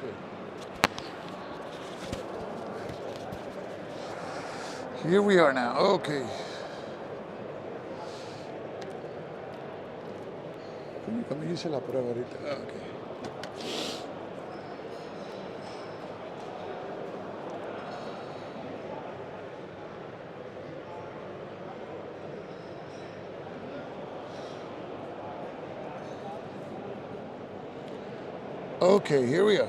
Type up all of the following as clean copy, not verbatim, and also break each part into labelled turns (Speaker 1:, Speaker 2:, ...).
Speaker 1: Okay. Here we are now. Okay. ¿Cómo hice la prueba ahorita? Okay. Okay, here we are.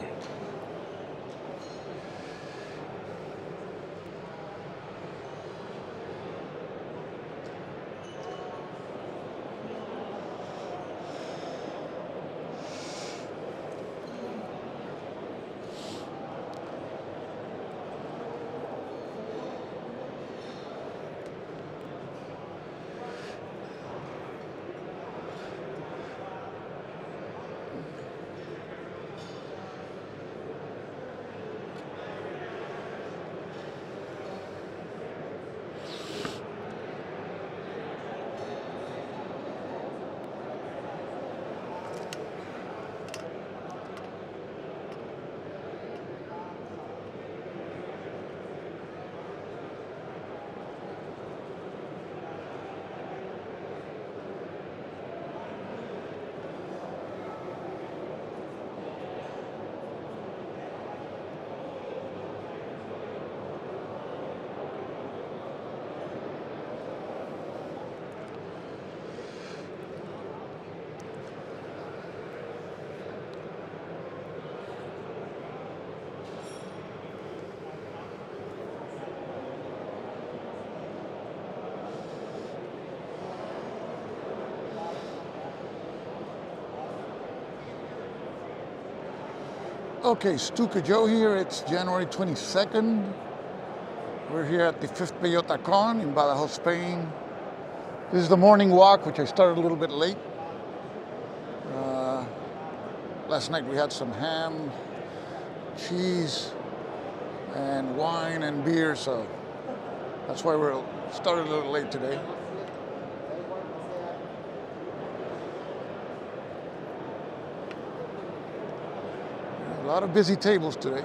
Speaker 1: Okay, Stuka Joe here. It's January 22nd. We're here at the 5th Bellota Con in Badajoz, Spain. This is the morning walk, which I started a little bit late. Last night we had some ham, cheese, and wine and beer, so that's why we're started a little late today. A lot of busy tables today.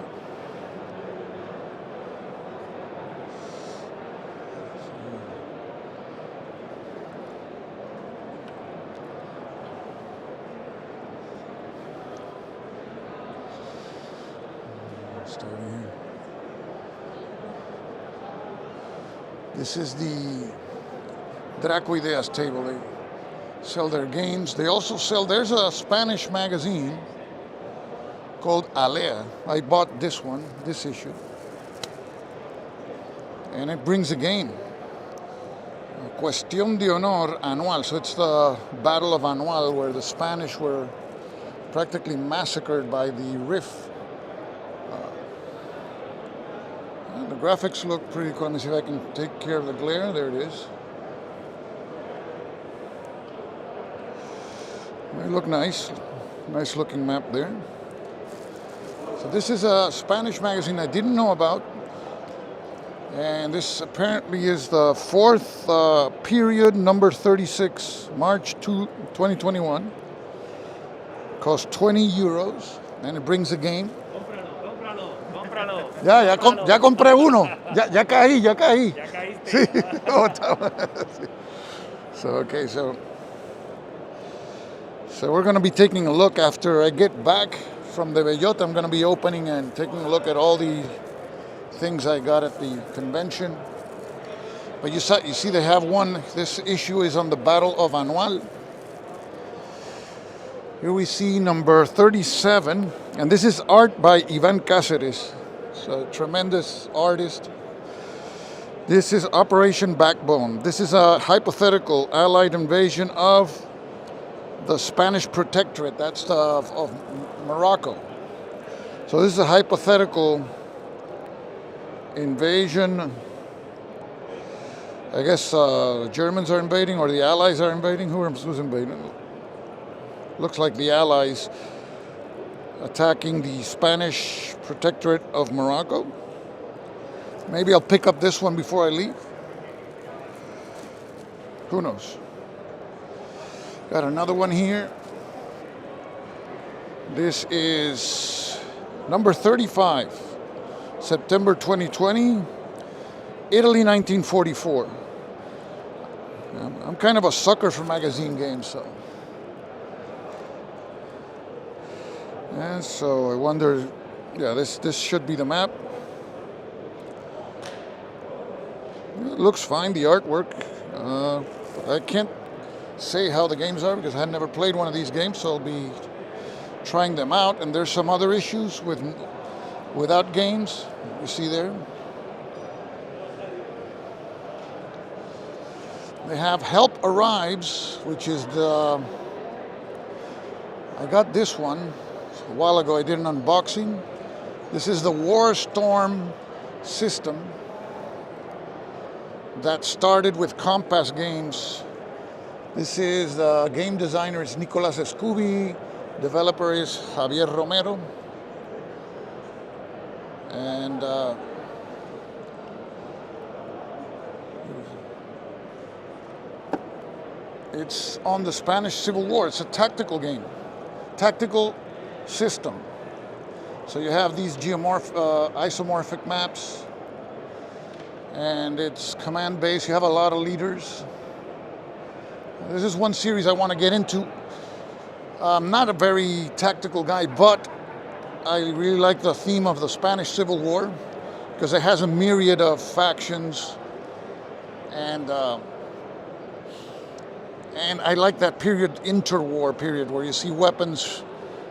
Speaker 1: Starting here. This is the Draco Ideas table. They sell their games. They also sell, there's a Spanish magazine called Alea. I bought this one, this issue. And it brings a game. Cuestión de Honor Anual. So it's the Battle of Anual, where the Spanish were practically massacred by the RIF. The graphics look pretty cool. Let me see if I can take care of the glare. There it is. They look nice. Nice looking map there. So this is a Spanish magazine I didn't know about. And this apparently is the fourth period, number 36, March 2, 2021. Costs 20 euros. And it brings a game. Ya compré uno. Ya caí.
Speaker 2: Ya caíste.
Speaker 1: Sí. So, okay, so we're going to be taking a look after I get back from the Bellota. I'm going to be opening and taking a look at all the things I got at the convention. But you see they have one. This issue is on the Battle of Anual. Here we see number 37. And this is art by Iván Cáceres. A tremendous artist. This is Operation Backbone. This is a hypothetical Allied invasion of the Spanish Protectorate. That's of Morocco. So this is a hypothetical invasion. I guess the Germans are invading, or the Allies are invading. Who's invading? Looks like the Allies attacking the Spanish Protectorate of Morocco. Maybe I'll pick up this one before I leave. Who knows? Got another one here. This is Number 35, September 2020, Italy 1944. I'm kind of a sucker for magazine games, so. And so I wonder, yeah, this should be the map. It looks fine, the artwork. I can't say how the games are because I had never played one of these games, so I'll be trying them out. And there's some other issues without games. You see there. They have Help Arrives, which is the. I got this one a while ago. I did an unboxing. This is the War Storm system that started with Compass Games. This is the game designer is Nicolas Escubi, developer is Javier Romero, and it's on the Spanish Civil War. It's a tactical game, tactical system. So you have these isomorphic maps, and it's command-based. You have a lot of leaders. This is one series I want to get into. I'm not a very tactical guy, but I really like the theme of the Spanish Civil War because it has a myriad of factions, and I like that period, interwar period, where you see weapons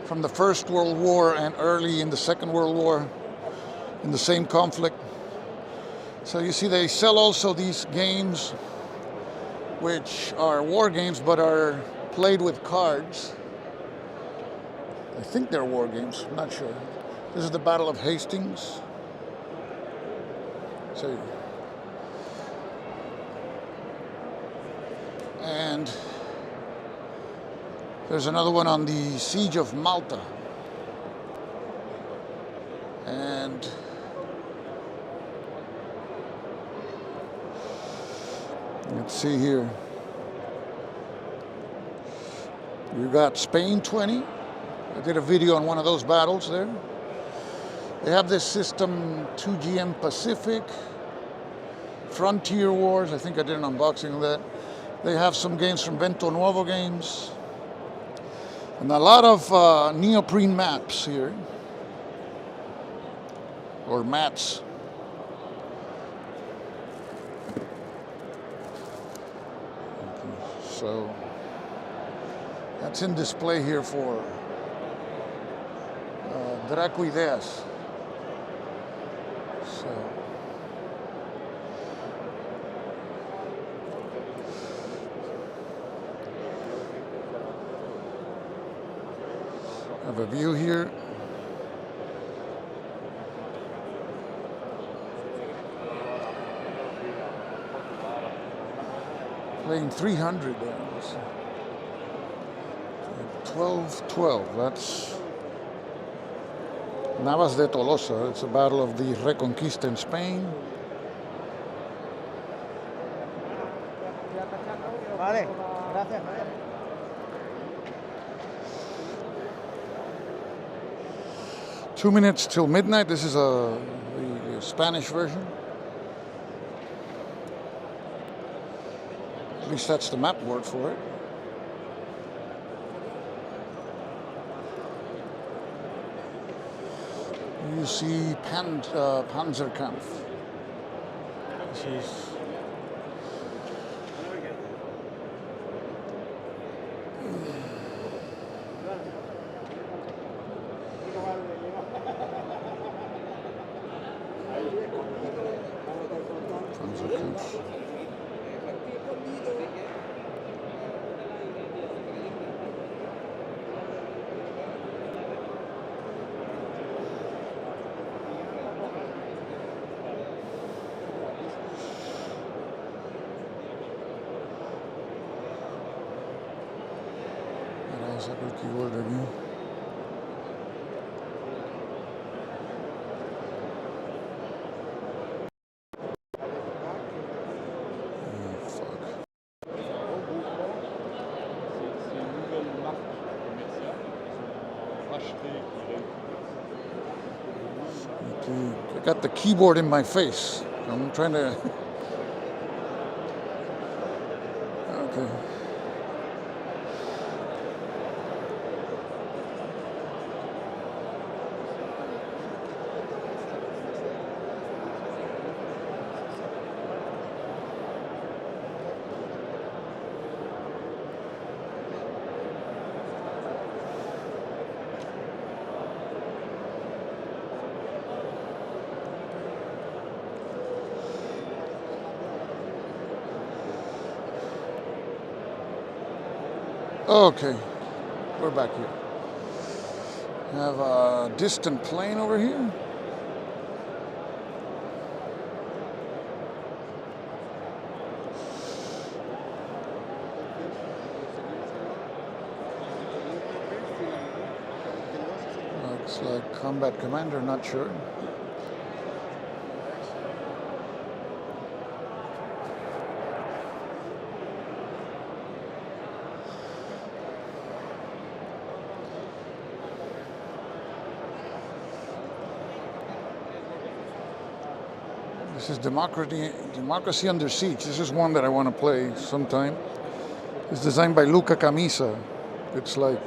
Speaker 1: from the First World War and early in the Second World War in the same conflict. So you see they sell also these games which are war games but are played with cards. I think they're war games, I'm not sure. This is the Battle of Hastings. So, and there's another one on the Siege of Malta. And let's see here. You got Spain 20. I did a video on one of those battles there. They have this system 2GM Pacific, Frontier Wars. I think I did an unboxing of that. They have some games from Vento Nuevo Games. And a lot of neoprene maps here. Or mats. So that's in display here for Draco-Ideas. So I have a view here. Playing 300 there. 12-12. That's Navas de Tolosa. It's a battle of the Reconquista in Spain.
Speaker 2: Vale, gracias.
Speaker 1: 2 minutes till midnight. This is the Spanish version. At least that's the map word for it. You see Panzerkampf. This is Panzerkampf. Saco el keyboard aquí. Oh, fuck. I got the keyboard in my face. I'm trying to. Okay. Okay, we're back here. We have a distant plane over here. Looks like combat commander, not sure. This is Democracy Under Siege. This is one that I want to play sometime. It's designed by Luca Camisa. It's like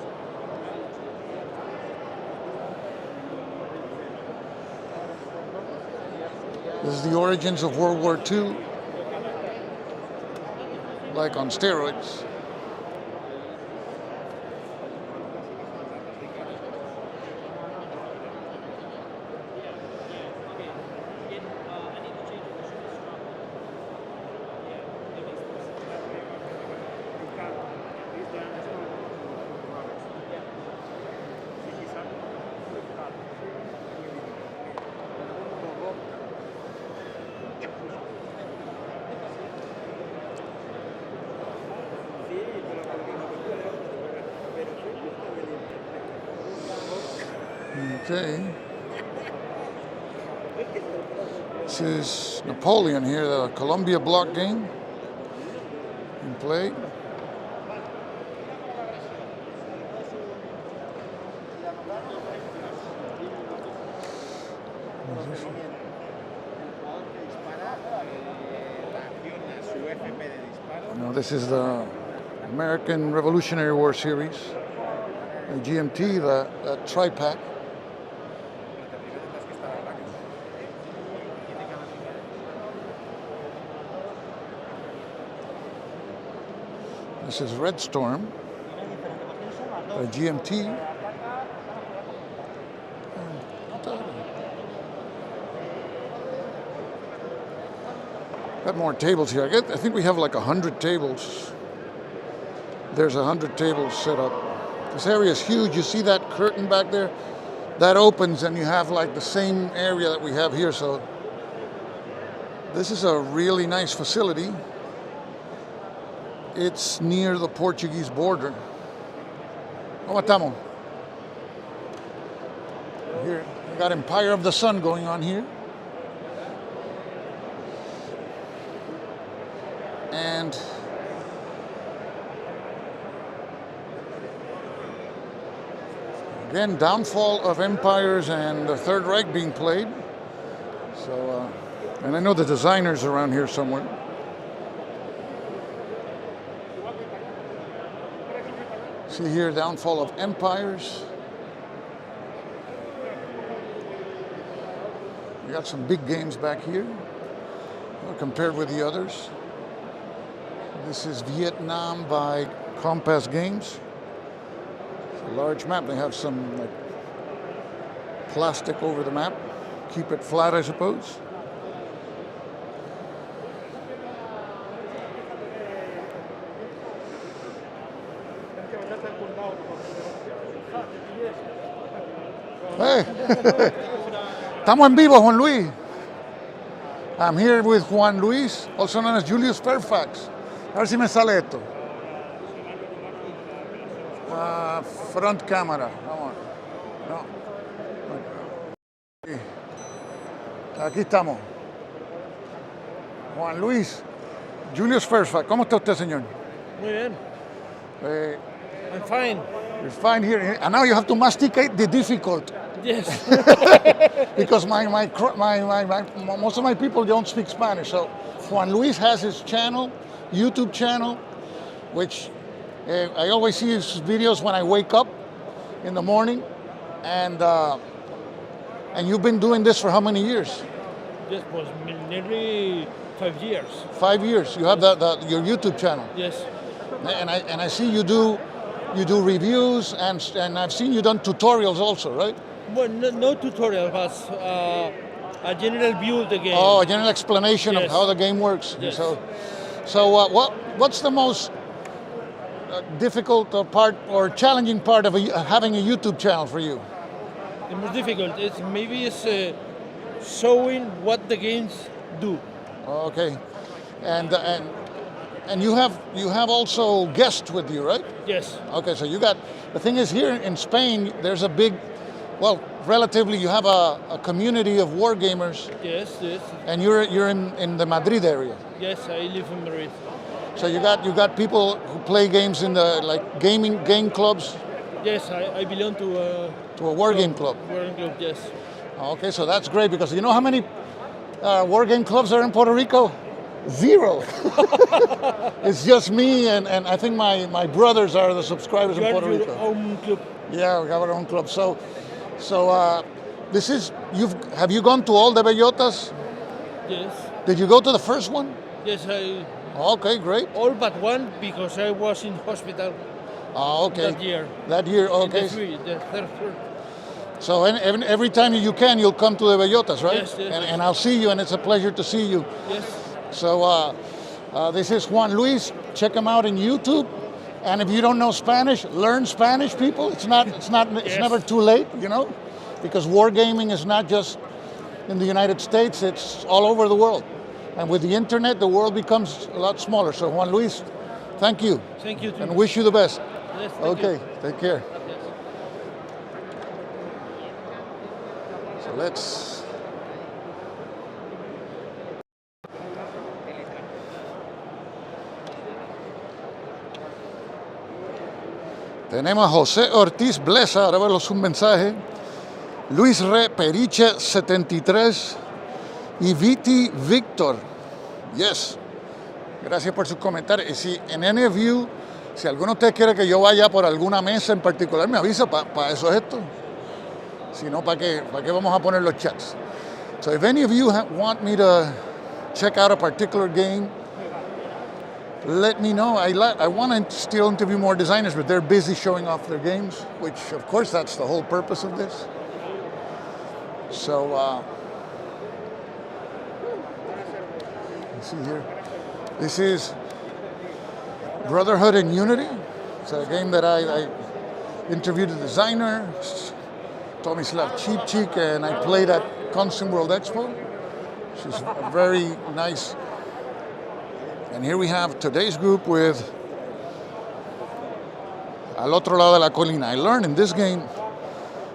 Speaker 1: this is the origins of World War II, like on steroids. Okay. This is Napoleon here, the Columbia block game in play. Now this is the American Revolutionary War series, the GMT, the tri-pack. This is Red Storm, the GMT. Got more tables here. I think we have like 100 tables. There's 100 tables set up. This area is huge. You see that curtain back there? That opens and you have like the same area that we have here. So this is a really nice facility. It's near the Portuguese border. ¿Cómo estamos? Here, we got Empire of the Sun going on here. And again, downfall of empires and the Third Reich being played. So, and I know the designers around here somewhere. See here, downfall of empires. We got some big games back here compared with the others. This is Vietnam by Compass Games. It's a large map. They have some like plastic over the map. Keep it flat, I suppose. Hey, estamos en vivo, Juan Luis. I'm here with Juan Luis, also known as Julius Fairfax. A ver si me sale esto. Front camera. Vamos. No. Aquí estamos. Juan Luis, Julius Fairfax. ¿Cómo está usted, señor?
Speaker 2: Muy bien. I'm fine.
Speaker 1: You're fine here. And now you have to masticate the difficult
Speaker 3: Yes.
Speaker 1: because most of my people don't speak Spanish. So Juan Luis has his channel, YouTube channel, which I always see his videos when I wake up in the morning, and you've been doing this for how many years?
Speaker 3: Yes, was nearly 5 years.
Speaker 1: 5 years. You have your YouTube channel,
Speaker 3: Yes.
Speaker 1: and I see you do reviews, and I've seen you done tutorials also, right?
Speaker 3: Well, no tutorial, but a general view of the game.
Speaker 1: Oh, a general explanation of
Speaker 3: Yes.
Speaker 1: how the game works.
Speaker 3: Yes.
Speaker 1: So what's the most difficult part or challenging part of having a YouTube channel for you?
Speaker 3: The most difficult is maybe showing what the games do.
Speaker 1: Okay, and you have also guests with you, right?
Speaker 3: Yes.
Speaker 1: Okay, so the thing is, here in Spain, there's a big, well, relatively, you have a community of war gamers,
Speaker 3: Yes. Yes.
Speaker 1: and you're in the Madrid area.
Speaker 3: Yes. I live in Madrid.
Speaker 1: So you got people who play games in the game clubs,
Speaker 3: Yes. I belong to
Speaker 1: to a war game club.
Speaker 3: Warring Club. Yes.
Speaker 1: Okay, so that's great, because you know how many war game clubs are in Puerto Rico? 0. It's just me, and I think my brothers are the subscribers
Speaker 3: You
Speaker 1: in
Speaker 3: are
Speaker 1: Puerto
Speaker 3: your
Speaker 1: Rico.
Speaker 3: own club.
Speaker 1: Yeah, we have our own club. So this is have you gone to all the Bellotas?
Speaker 3: Yes.
Speaker 1: Did you go to the first one?
Speaker 3: Yes.
Speaker 1: Okay, great.
Speaker 3: All but one because I was in hospital
Speaker 1: Okay.
Speaker 3: that year.
Speaker 1: That year, okay.
Speaker 3: The third.
Speaker 1: So every time you can, you'll come to the Bellotas, right?
Speaker 3: Yes, yes,
Speaker 1: And I'll see you, and it's a pleasure to see you.
Speaker 3: Yes.
Speaker 1: So this is Juan Luis. Check him out on YouTube. And if you don't know Spanish, learn Spanish, people. It's
Speaker 3: Yes.
Speaker 1: never too late, because wargaming is not just in the United States, it's all over the world. And with the internet, the world becomes a lot smaller. So Juan Luis, thank you,
Speaker 3: Thank you.
Speaker 1: and wish you the best.
Speaker 3: Yes, thank
Speaker 1: Okay,
Speaker 3: you.
Speaker 1: take care.
Speaker 3: Yes.
Speaker 1: So let's. Tenemos a José Ortiz Blesa, ahora vemos un mensaje. Luis Re Periche 73 y Viti Víctor. Yes. Gracias por sus comentarios. Y si en any of you, si alguno de ustedes quiere que yo vaya por alguna mesa en particular, me avisa, para eso es esto. Si no, ¿para qué vamos a poner los chats? So if any of you want me to check out a particular game, let me know. I want to still interview more designers, but they're busy showing off their games, which of course that's the whole purpose of this. So let's see here. This is Brotherhood and Unity. It's a game that I interviewed the designer, Tomislav Chipchik, and I played at Constant World Expo. She's very nice. And here we have today's group with Al Otro Lado de la Colina. I learned in this game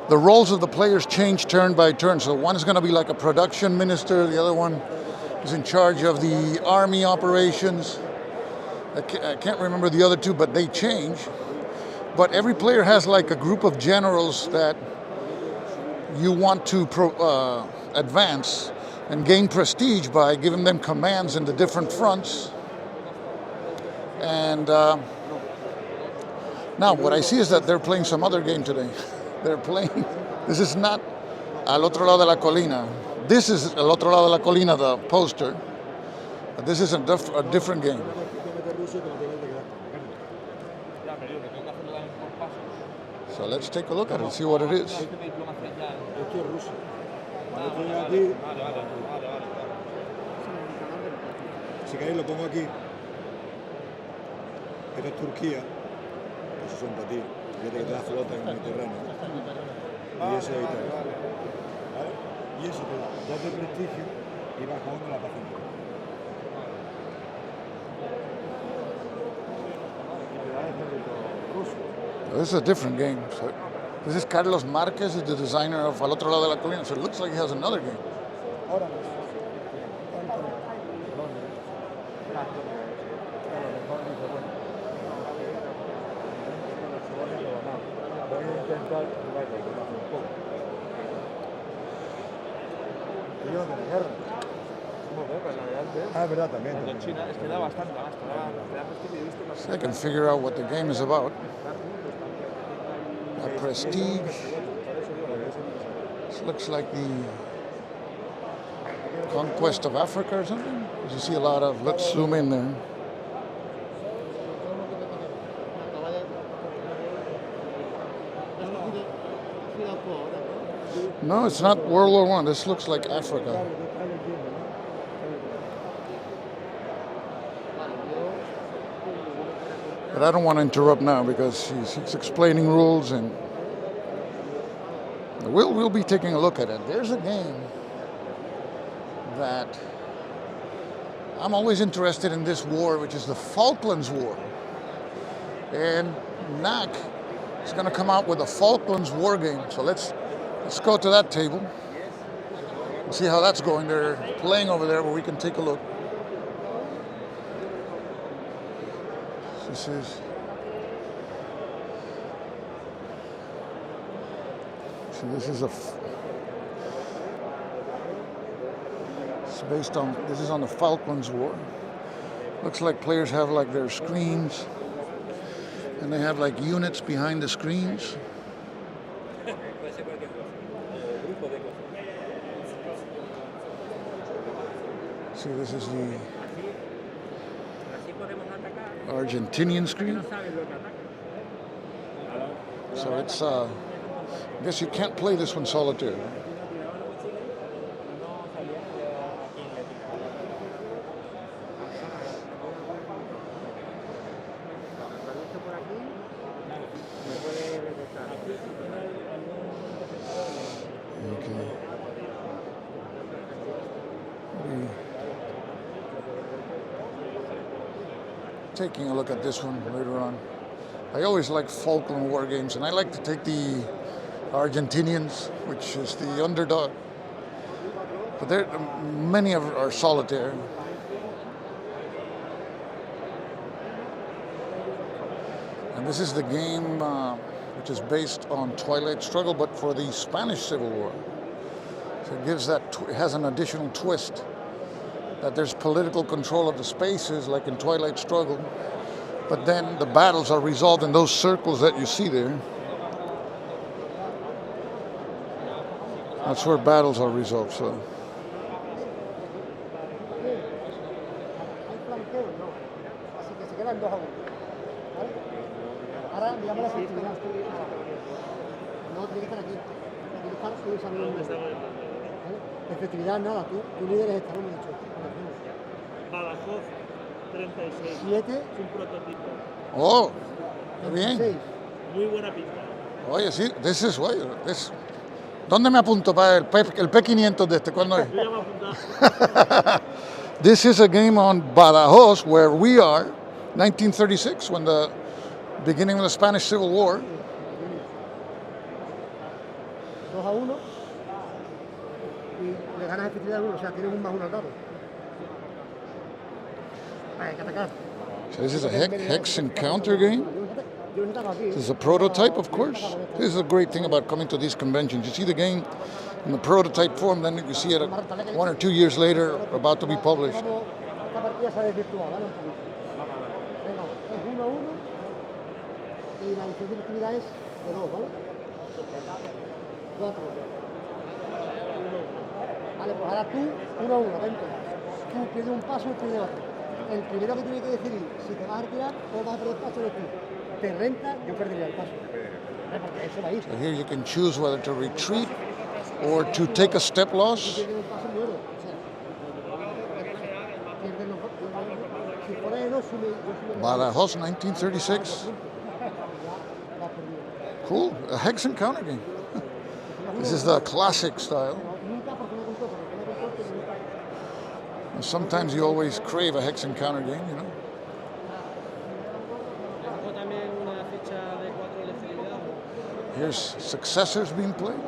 Speaker 1: the roles of the players change turn by turn. So one is going to be like a production minister, the other one is in charge of the army operations. I can't remember the other two, but they change. But every player has like a group of generals that you want to advance and gain prestige by giving them commands in the different fronts. And now what I see is that they're playing some other game today. They're playing, this is not Al Otro Lado de la Colina. This is Al Otro Lado de la Colina, the poster. But this is a different game. So let's take a look at it and see what it is.
Speaker 4: Si queréis lo pongo aquí. Esto es Turquía. Esos son para ti. Fíjate que te da flota en el Mediterráneo. Y eso es Italia. ¿Vale? Y eso te da de prestigio y vas jugando la paciencia. Y te da ejército ruso.
Speaker 1: This is a different game. So this is Carlos Marquez, is the designer of Al Otro Lado de la Colina. So it looks like he has another game.
Speaker 4: Ahora mismo. Voy a intentar jugar un poco. de la guerra. Ah, es verdad, también.
Speaker 5: China es que da bastante gasto, da prestigio y visto más.
Speaker 1: So I can figure out what the game is about. A prestige. This looks like the conquest of Africa or something. You see a lot of, let's zoom in there. No, it's not World War I. This looks like Africa. But I don't want to interrupt now because he's explaining rules, and we'll be taking a look at it. There's a game that I'm always interested in this war, which is the Falklands War. And NAC is going to come out with a Falklands War game. So let's go to that table and see how that's going. They're playing over there where we can take a look. This is this is on the Falklands War. Looks like players have like their screens, and they have like units behind the screens. See, this is the Argentinian screen. So it's, I guess you can't play this one solitaire. Okay. Taking a look at this one later on. I always like Falkland War games, and I like to take the Argentinians, which is the underdog. But many of are solitaire. And this is the game which is based on Twilight Struggle, but for the Spanish Civil War. So it gives that, it has an additional twist, that there's political control of the spaces like in Twilight Struggle, but then the battles are resolved in those circles that you see there. That's where battles are resolved. So
Speaker 2: efectividad nada, tú líderes están muy dicho.
Speaker 5: Badajoz 36.
Speaker 2: 7.
Speaker 5: Es un prototipo.
Speaker 1: oh, bien.
Speaker 2: 6.
Speaker 5: Muy buena pinta.
Speaker 1: Oye, sí, ¿dónde me apunto para el P500 de este? ¿Cuándo es?
Speaker 5: Yo ya me he apuntado.
Speaker 1: This is a game on Badajoz, where we are, 1936, when the beginning of the Spanish Civil War.
Speaker 2: 2-1 y le ganas efectividad 1, o sea, tienes un más 1 al dado. Hay que atacar.
Speaker 1: So this is a hex encounter game. This is a prototype, of course. This is a great thing about coming to these conventions. You see the game in the prototype form, then you see it 1 or 2 years later, about to be published.
Speaker 2: Esta partida se ha desvirtuado, ¿vale? Un poquito. Venga, es 1-1 y la diferencia de efectividad es de 2, ¿vale? 4. Vale, pues ahora tú 1-1, atento. Tú pides un paso y pides otro. El primero que tiene que decidir si te vas a retirar o vas a perder paso eres tú. Te renta, yo perdería el paso. Porque eso va a ir.
Speaker 1: So here you can choose whether to retreat or to take a step loss.
Speaker 2: Si pierdes un paso, muero. O sea, pierdes los si pones 2, sube.
Speaker 1: Badajoz, 1936. Cool, a hex encounter game. This is the classic style. Sometimes you always crave a hex encounter game, you know. Here's Successors being played.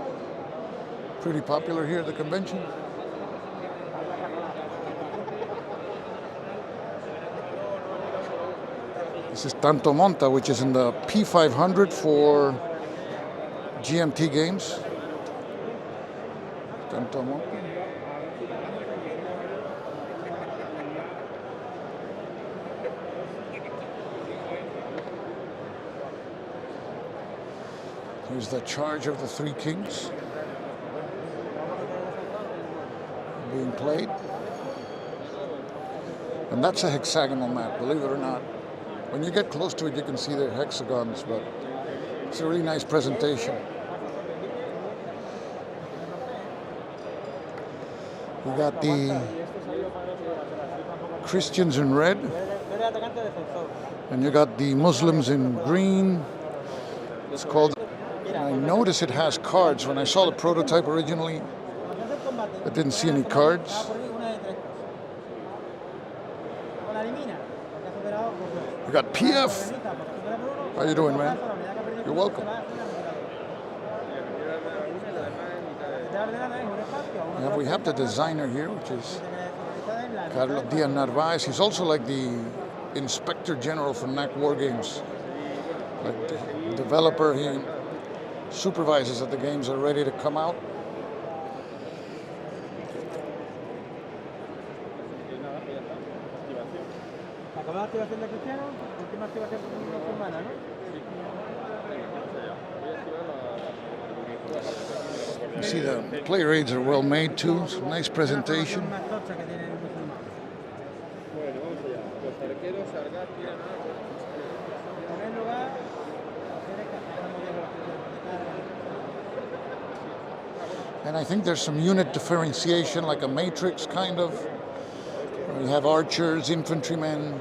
Speaker 1: Pretty popular here at the convention. This is Tanto Monta, which is in the P500 for GMT games. Tanto Monta. Here's the charge of the three kings being played. And that's a hexagonal map, believe it or not. When you get close to it, you can see they're hexagons, but it's a really nice presentation. We got the Christians in red, and you got the Muslims in green. It's called, I notice it has cards. When I saw the prototype originally, I didn't see any cards. We got PF. How you doing, man? You're welcome. We have the designer here, which is Carlos Díaz Narváez. He's also like the Inspector General from NAC War Games. Like the developer, he supervises that the games are ready to come out. You see the play raids are well made too. Nice presentation. And I think there's some unit differentiation, like a matrix kind of. You have archers, infantrymen,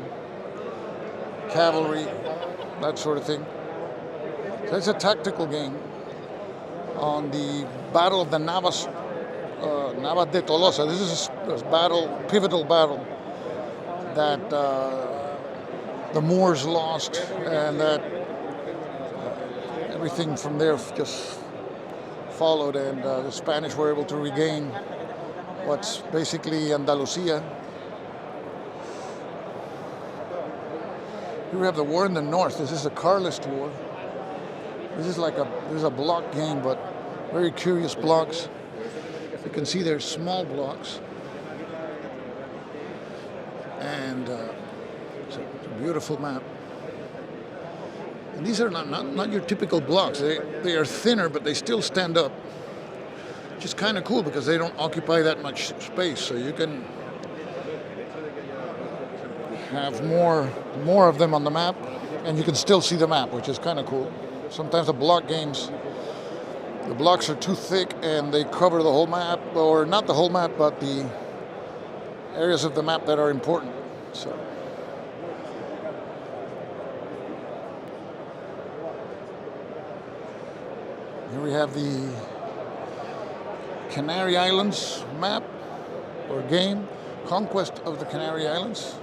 Speaker 1: cavalry, that sort of thing. So it's a tactical game on the Battle of the Navas de Tolosa. This is a battle, pivotal battle that the Moors lost, and that everything from there just followed, and the Spanish were able to regain what's basically Andalusia. Here we have the war in the north. This is a Carlist war. This is like a block game, but very curious blocks. You can see there's small blocks, and it's a beautiful map. And these are not your typical blocks. They are thinner, but they still stand up, which is kind of cool because they don't occupy that much space. So you can have more of them on the map, and you can still see the map, which is kind of cool. Sometimes the block games, the blocks are too thick and they cover the whole map, or not the whole map, but the areas of the map that are important. So here we have the Canary Islands map or game, Conquest of the Canary Islands.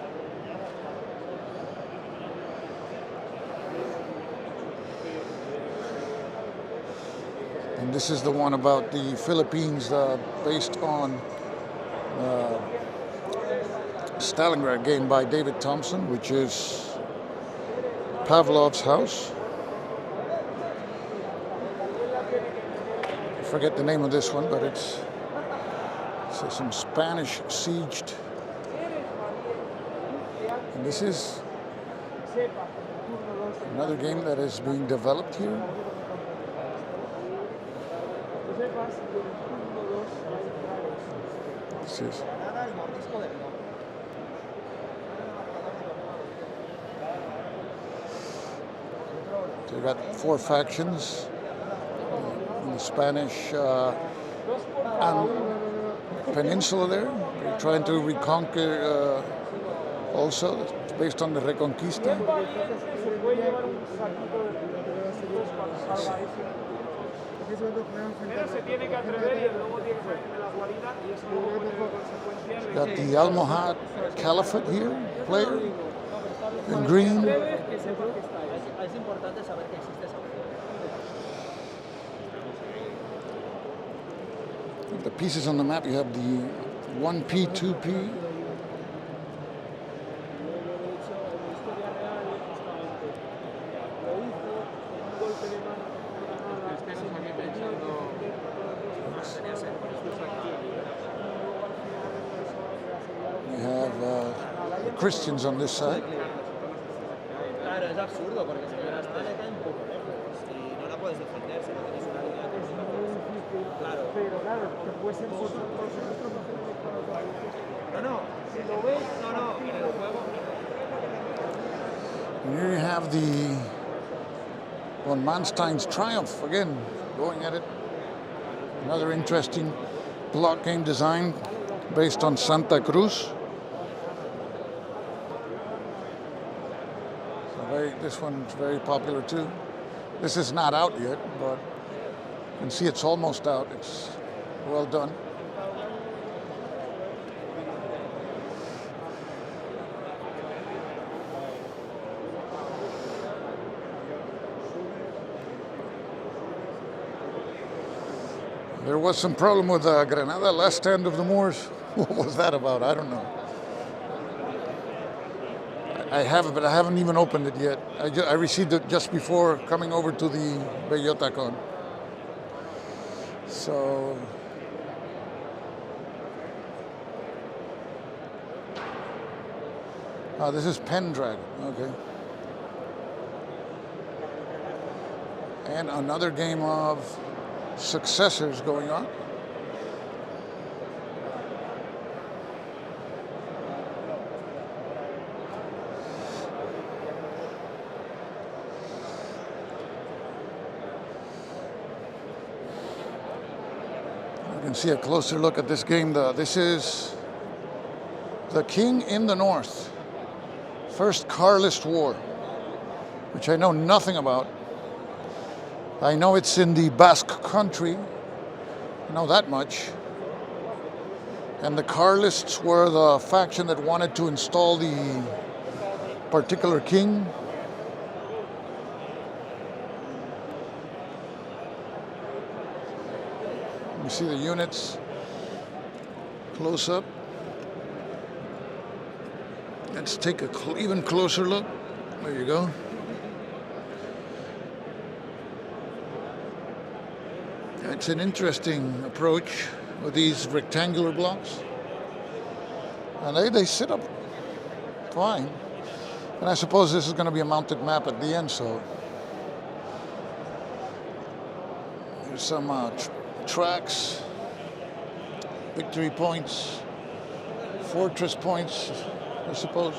Speaker 1: And this is the one about the Philippines, based on Stalingrad game by David Thompson, which is Pavlov's house. I forget the name of this one, but it's some Spanish sieged. And this is another game that is being developed here. This is. So you got 4 factions in the Spanish peninsula there. They're trying to reconquer also. It's based on the Reconquista. Got the Almohad Caliphate here, player, in green. The pieces on the map, you have the 1P, 2P. Christians on this side.
Speaker 6: Claro, es absurdo porque si no le cae un poco lejos y no la puedes defender si no tienes una línea de construcción. Claro.
Speaker 2: Pero claro, que puede ser por
Speaker 6: No, si lo ves, en el juego.
Speaker 1: And here you have the von Manstein's Triumph again, going at it. Another interesting block game design based on Santa Cruz. This one's very popular too. This is not out yet, but you can see it's almost out. It's well done. There was some problem with Granada last stand of the Moors. What was that about? I don't know. I have it, but I haven't even opened it yet. I received it just before coming over to the Bellota con. So this is Pendragon, okay. And another game of Successors going on. You can see a closer look at this game. This is The King in the North, First Carlist War, which I know nothing about. I know it's in the Basque country. I know that much. And the Carlists were the faction that wanted to install the particular king. You see the units close up. Let's take a even closer look. There you go. It's an interesting approach with these rectangular blocks. And they sit up fine. And I suppose this is going to be a mounted map at the end, so there's some tracks, victory points, fortress points, I suppose.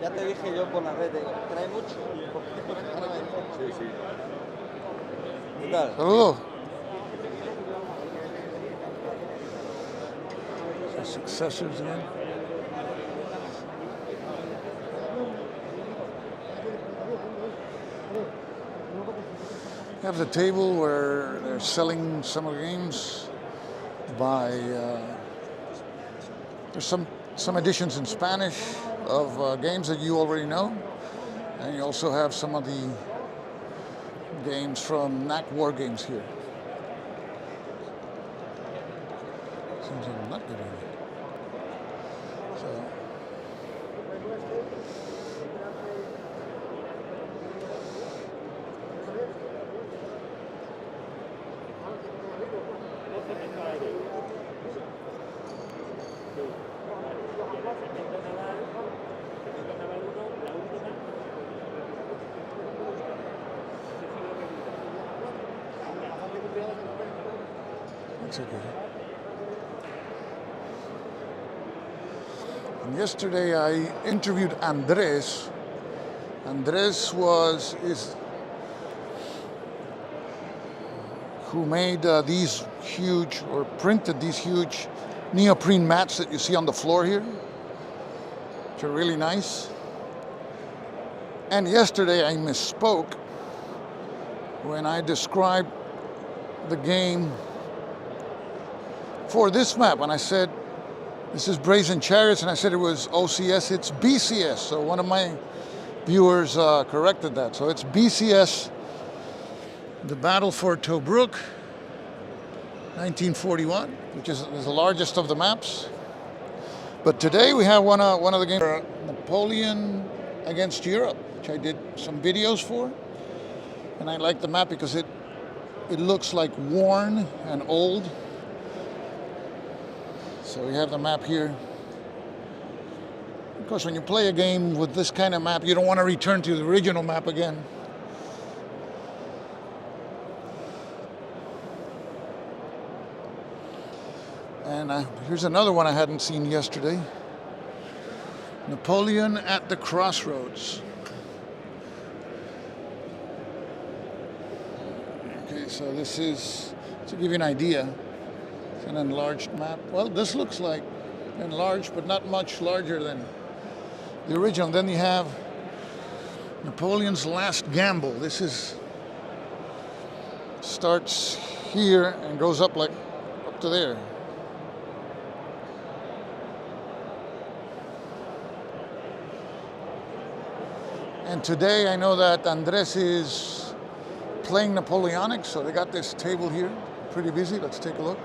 Speaker 6: Ya te dije yo por la red, digo, trae mucho. Sí, sí. ¿Qué tal?
Speaker 1: Saludos. Successors again. You have the table where they're selling some of the games by there's some editions in Spanish of games that you already know, and you also have some of the games from NAC War Games here. Seems I'm not good at it. So. That's okay. And yesterday I interviewed Andres. Andres is who made these huge, or printed these huge neoprene mats that you see on the floor here, which are really nice. And yesterday I misspoke when I described the game for this map, and I said this is Brazen Chariots, and I said it was OCS. It's BCS. So one of my viewers corrected that. So it's BCS, the Battle for Tobruk, 1941, which is the largest of the maps. But today we have one of the games, Napoleon against Europe, which I did some videos for. And I like the map because it looks like worn and old. So we have the map here. Of course, when you play a game with this kind of map, you don't want to return to the original map again. And here's another one I hadn't seen yesterday. Napoleon at the Crossroads. Okay, so this is, to give you an idea, it's an enlarged map. Well, this looks like enlarged, but not much larger than the original. Then you have Napoleon's Last Gamble. This starts here and goes up like up to there. And today I know that Andres is playing Napoleonic, so they got this table here, pretty busy. Let's take a look.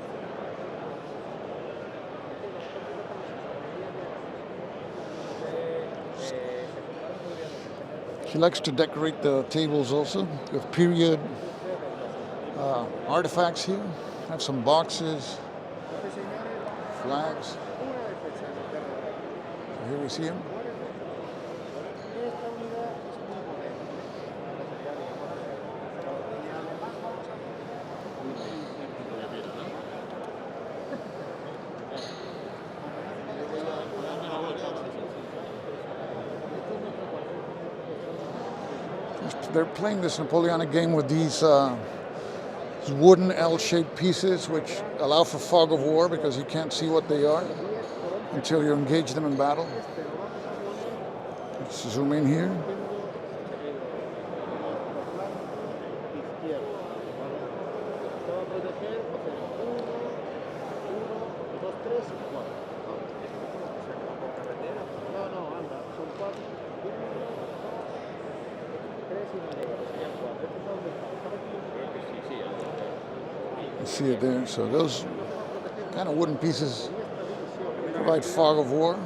Speaker 1: He likes to decorate the tables also with period artifacts here. Have some boxes, flags. So here we see him. They're playing this Napoleonic game with these wooden L-shaped pieces which allow for fog of war because you can't see what they are until you engage them in battle. Let's zoom in here. You see it there. So those kind of wooden pieces provide fog of war.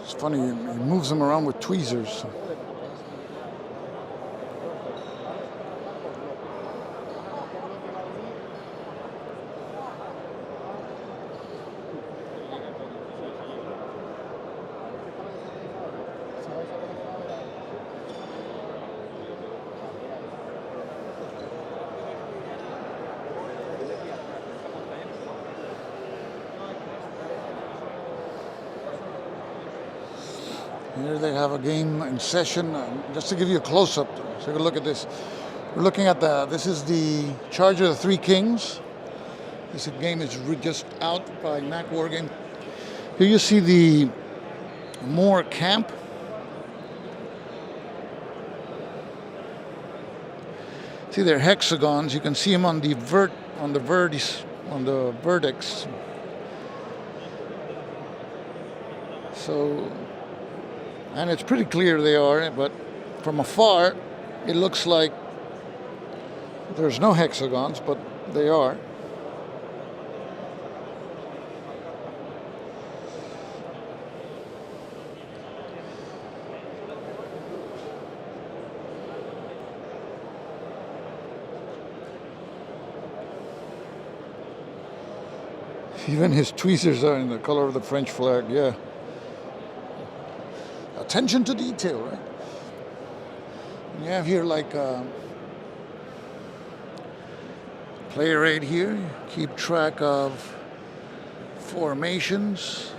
Speaker 1: It's funny, he moves them around with tweezers. Here they have a game in session. Just to give you a close-up, take a look at this. We're looking at this is the Charge of the Three Kings. This game is just out by Mac Wargame. Here you see the Moor camp. See, they're hexagons. You can see them on the vertex. So, and it's pretty clear they are, but from afar, it looks like there's no hexagons, but they are. Even his tweezers are in the color of the French flag, yeah. Attention to detail, right? And you have here like player aid here. Keep track of formations.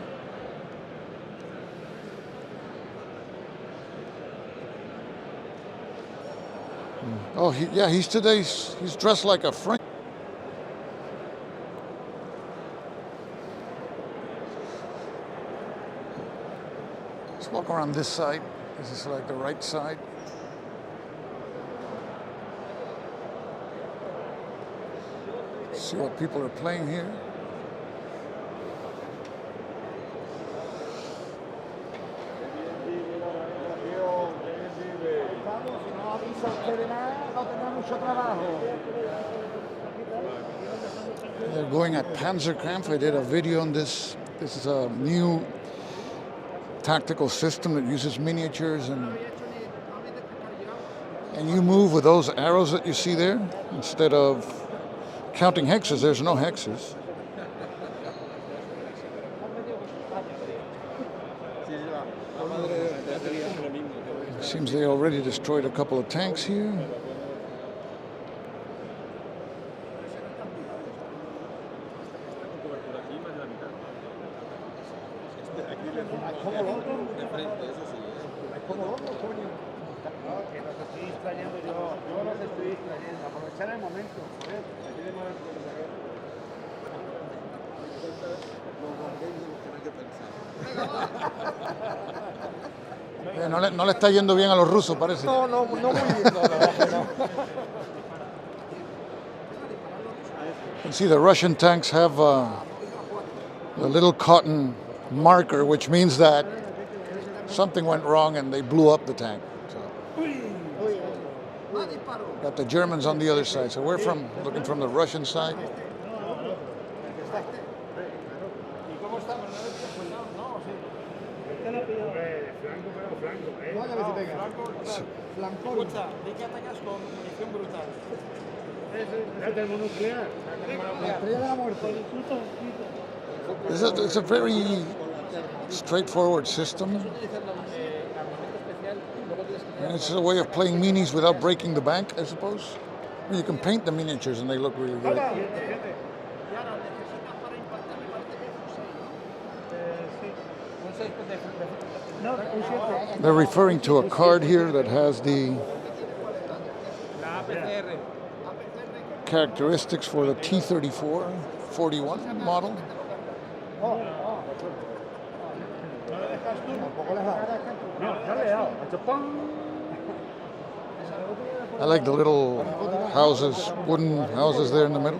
Speaker 1: Oh, he's dressed like a French. Let's walk around this side. This is like the right side. See what people are playing here.
Speaker 2: tendrá mucho trabajo.
Speaker 1: They're going at Panzerkampf. I did a video on this. This is a new tactical system that uses miniatures, and you move with those arrows that you see there. Instead of counting hexes, there's no hexes. It seems they already destroyed a couple of tanks here. No le está yendo bien a los rusos, parece.
Speaker 2: No muy bien, no.
Speaker 1: You can see the Russian tanks have a little cotton marker, which means that something went wrong and they blew up the tank. So. Got the Germans on the other side. So we're looking from the Russian side. It's a very straightforward system. And it's a way of playing minis without breaking the bank, I suppose. You can paint the miniatures and they look really good. They're referring to a card here that has the characteristics for the T-34 41 model. I like the little houses, wooden houses there in the middle.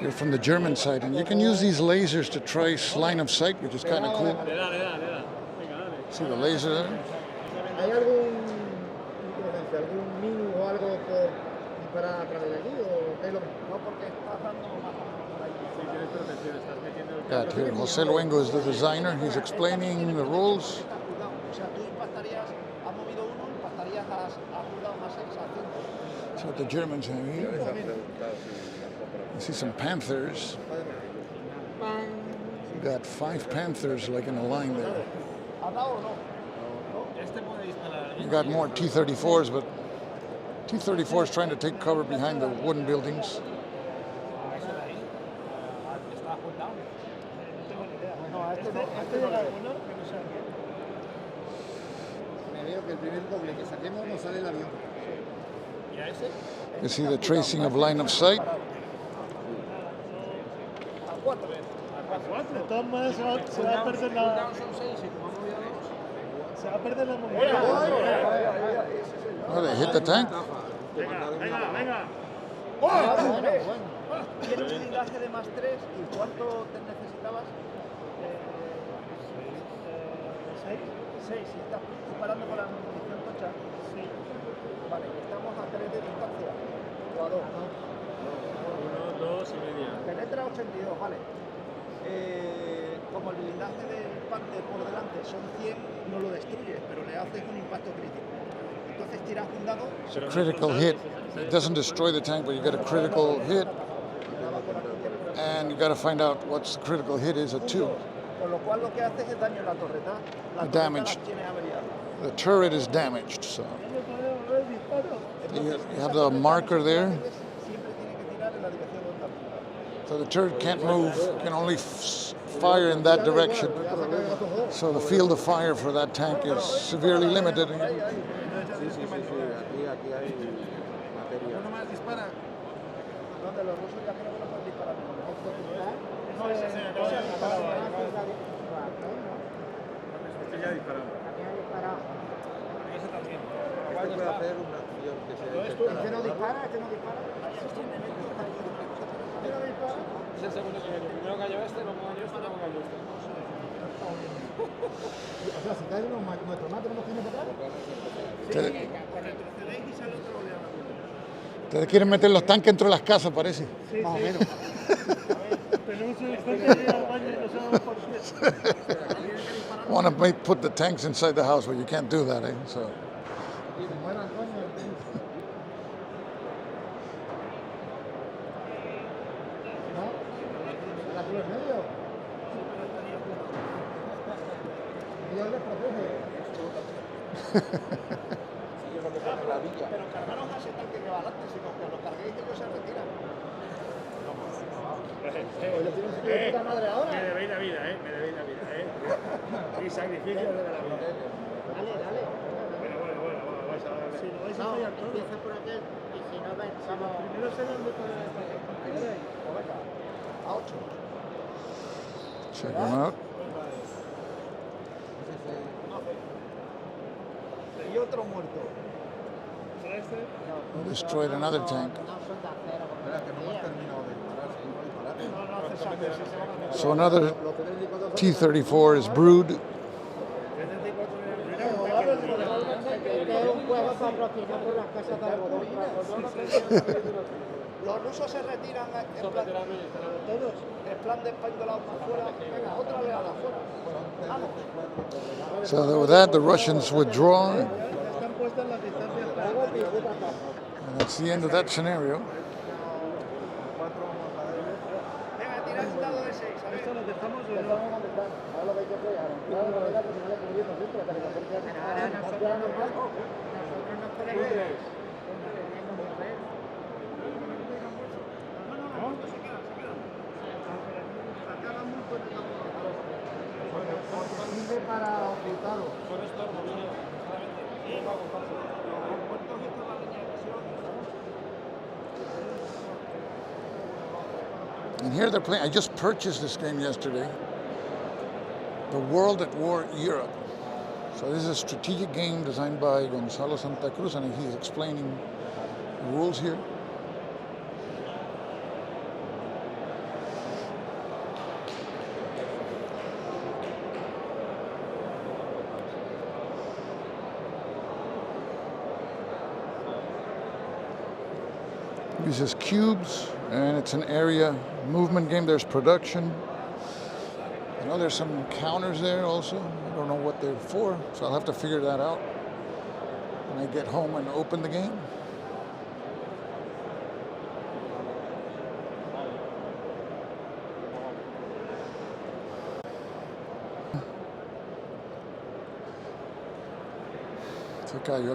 Speaker 1: You're from the German side, and you can use these lasers to trace line of sight, which is kind of cool. See the laser there?
Speaker 2: ¿Hay algún mini o algo por disparar a través de aquí o es lo mismo? No, porque estás dando más.
Speaker 1: Got here, Jose Luengo is the designer. He's explaining the rules. That's what the Germans have here. You see some Panthers. You got 5 Panthers like in a line there. You got more T-34s, but T-34s trying to take cover behind the wooden buildings. You see the tracing of line of sight. Oh, they hit the tank.
Speaker 6: Tiene un blindaje de más 3 y ¿cuánto te necesitabas? 6. Si estás disparando con la munición tocha. Sí. Vale, estamos a 3 de distancia. O a 2, ¿no? 1, 2 y media. Penetra 82, vale. Como el blindaje del Panther por delante son 100, no lo destruyes, pero le haces un impacto crítico. Entonces tiras un dado.
Speaker 1: It's a critical hit. It doesn't destroy the tank, but you get a critical hit. And you got to find out what the critical hit is at 2.
Speaker 6: Con lo cual lo que haces es daño en la torreta. La
Speaker 1: Damaged.
Speaker 6: tiene averiada.
Speaker 1: The turret is damaged, so you have the marker there.
Speaker 6: Siempre tiene que tirar en la dirección donde apunta.
Speaker 1: So the turret can't move, can only fire in that direction. So the field of fire for that tank is severely limited.
Speaker 6: Uno más dispara. Donde los rusos ya creo que no pueden disparar. No, ese ya disparado.
Speaker 4: puede hacer una acción que sea
Speaker 2: Este no dispara, este no dispara. Este no dispara.
Speaker 7: Es el segundo que cayó. Primero cayó este, luego cayó este, luego cayó este.
Speaker 2: O sea, si cae uno, nuestro más tenemos que irnos para atrás.
Speaker 6: Retrocedéis y sale otra oleada.
Speaker 1: Ustedes quieren meter los tanques dentro de las casas, parece.
Speaker 2: Sí, más o menos.
Speaker 5: Tenemos el instante de ir al baño y no sabemos por qué.
Speaker 1: Want to put the tanks inside the house, but you can't do that, eh? So.
Speaker 2: Bueno, Antonio. ¿No? ¿La cruz en medio? Dios les protege.
Speaker 6: Pero cargaros a ese tanque que va adelante, si con que lo carguéis ellos se retiran.
Speaker 2: Pues le tiene un sitio de puta madre ahora.
Speaker 5: Me debéis la vida, me debéis la vida, Y sacrificios de la vida.
Speaker 2: Dale, dale.
Speaker 5: Bueno, vais a ver. Si lo vais a fallar todo.
Speaker 2: Empieza por aquel y si no ven, vamos.
Speaker 5: Primero se dan de poner el paquete.
Speaker 6: A 8.
Speaker 1: Check them out.
Speaker 6: Y otro muerto.
Speaker 5: ¿Para este?
Speaker 1: Destroyed another tank.
Speaker 4: Espera, que no hemos terminado de disparar, seguimos disparando.
Speaker 6: No hace sangre, si se van a meter.
Speaker 1: So another T-34 is brewed.
Speaker 6: Los rusos se retiran en plan, todos, en plan de españolados para afuera. Venga, otra oleada afuera. Vamos.
Speaker 1: So with that, the Russians withdraw.
Speaker 5: Están puestas las distancias para
Speaker 1: And that's the end of that scenario.
Speaker 6: Venga, tirad un dado de 6, a ver.
Speaker 5: esto lo dejamos o no.
Speaker 2: Sirve para ocultarlo.
Speaker 1: And here they're playing. I just purchased this game yesterday. The World at War Europe. So this is a strategic game designed by Gonzalo Santa Cruz, and he's explaining the rules here. Uses cubes, and it's an area movement game. There's production. I know there's some counters there also. I don't know what they're for, so I'll have to figure that out when I get home and open the game. Se cayó la